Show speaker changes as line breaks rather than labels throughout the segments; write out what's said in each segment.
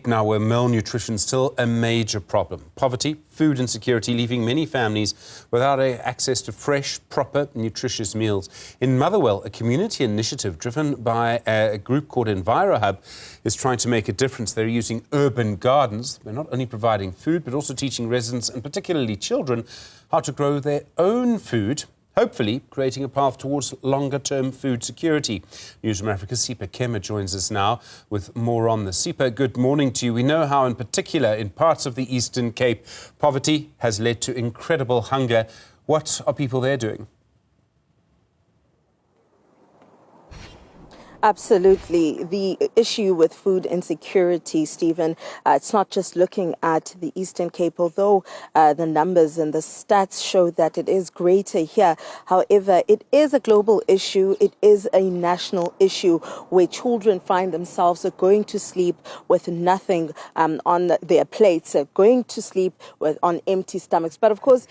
Now, where malnutrition is still a major problem. Poverty, food insecurity, leaving many families without access to fresh, proper, nutritious meals. In Motherwell, a community initiative driven by a group called EnviroHub is trying to make a difference. They're using urban gardens. They're not only providing food, but also teaching residents, and particularly children, how to grow their own food, hopefully creating a path towards longer-term food security. Newzroom Afrika's Sipha Kema joins us now with more on this. Sipha, good morning to you. We know how, in particular, in parts of the Eastern Cape, poverty has led to incredible hunger. What are people there doing?
Absolutely. The issue with food insecurity, Stephen, it's not just looking at the Eastern Cape, although the numbers and the stats show that it is greater here. However, it is a global issue. It is a national issue where children find themselves going to sleep with nothing on their plates, going to sleep on empty stomachs. But of course,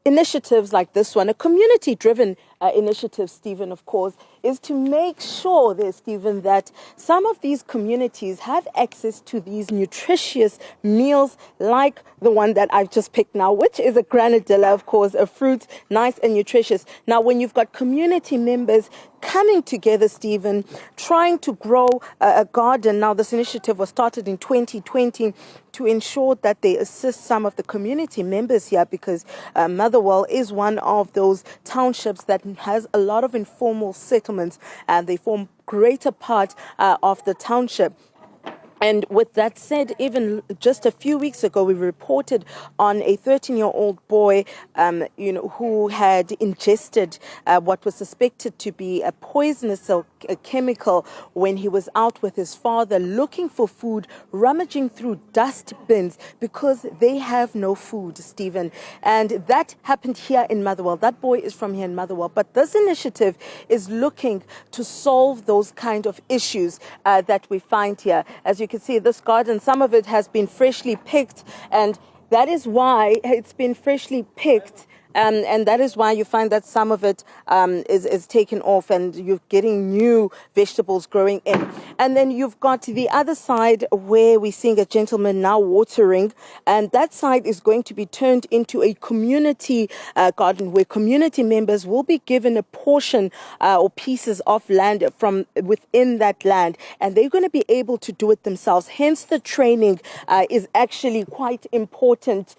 initiatives like this one, a community-driven initiative, Stephen, of course, is to make sure there, Stephen, that some of these communities have access to these nutritious meals like the one that I've just picked now, which is a granadilla, of course, a fruit, nice and nutritious. Now, when you've got community members coming together, Stephen, trying to grow a garden. Now, this initiative was started in 2020 to ensure that they assist some of the community members here, because Motherwell is one of those townships that has a lot of informal settlements, and they form greater part of the township. And with that said, even just a few weeks ago, we reported on a 13-year-old boy, who had ingested what was suspected to be a poisonous chemical when he was out with his father looking for food, rummaging through dust bins because they have no food, Stephen. And that happened here in Motherwell. That boy is from here in Motherwell. But this initiative is looking to solve those kind of issues that we find here. As you can see, this garden, some of it has been freshly picked, and that is why it's been freshly picked. And that is why you find that some of it is taken off, and you're getting new vegetables growing in. And then you've got the other side where we're seeing a gentleman now watering, and that side is going to be turned into a community garden where community members will be given a portion or pieces of land from within that land, and they're going to be able to do it themselves. Hence, the training is actually quite important.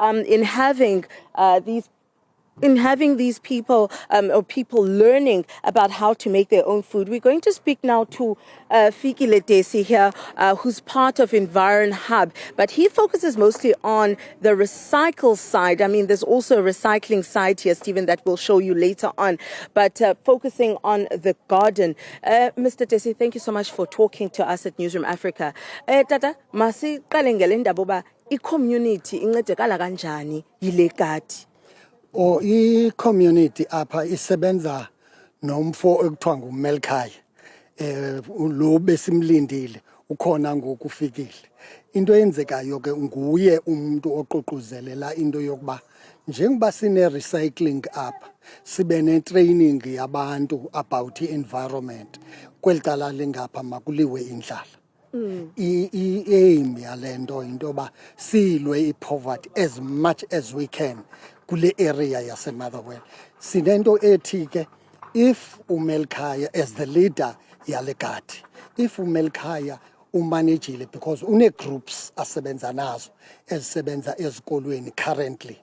In having these people or people learning about how to make their own food. We're going to speak now to Fikile Desi here, who's part of EnviroHub, but he focuses mostly on the recycle side. I mean, there's also a recycling side here, Stephen, that we'll show you later on, but focusing on the garden. Mr. Desi, thank you so much for talking to us at Newzroom Afrika. Tata, masi qalengele indaba uba i-community incedekala kanjani yile gadi?
I-community apha isebenza nomfo ekuthiwa nguMelkhaya, lo besimlindile ukhona ngoku ufikile. Into eyenzekayo ke nguye umuntu oququzelela into yokuba njengoba sine-recycling apha, sibe ne-training yabantu about i-environment, kweli cala lingapha makuliwe indlala. I-aim yale nto into yoba silwe i-poverty as much as we can kule area yase Motherwell. Sinento ethi ke, if uMelkhaya as the leader yale gadi, if uMelkhaya umanagile, because une groups asebenza nazo ezisebenza ezikolweni currently,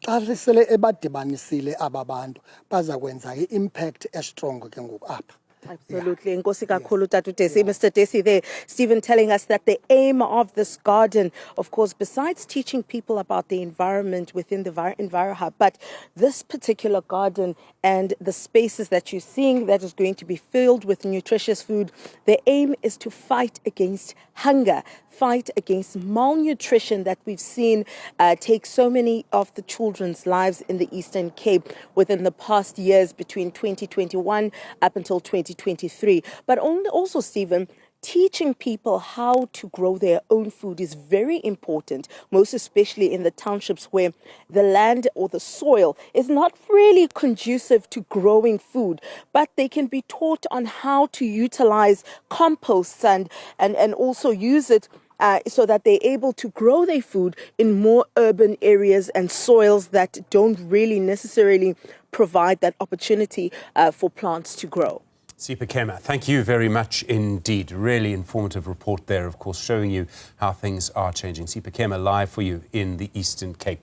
xa sele ebadibanisile aba bantu bazakwenza i-impact strong ke ngoku apha.
Absolutely. Nkosi kakhulu Tatu Desi. Mr. Desi there, Stephen, telling us that the aim of this garden, of course, besides teaching people about the environment within the EnviroHub, but this particular garden and the spaces that you're seeing that is going to be filled with nutritious food, the aim is to fight against hunger, fight against malnutrition that we've seen take so many of the children's lives in the Eastern Cape within the past years between 2021 up until 2023. But also, Stephen, teaching people how to grow their own food is very important, most especially in the townships where the land or the soil is not really conducive to growing food, but they can be taught on how to utilize composts and also use it so that they're able to grow their food in more urban areas and soils that don't really necessarily provide that opportunity for plants to grow.
Sipha Kema, thank you very much indeed. Really informative report there, of course, showing you how things are changing. Sipha Kema live for you in the Eastern Cape.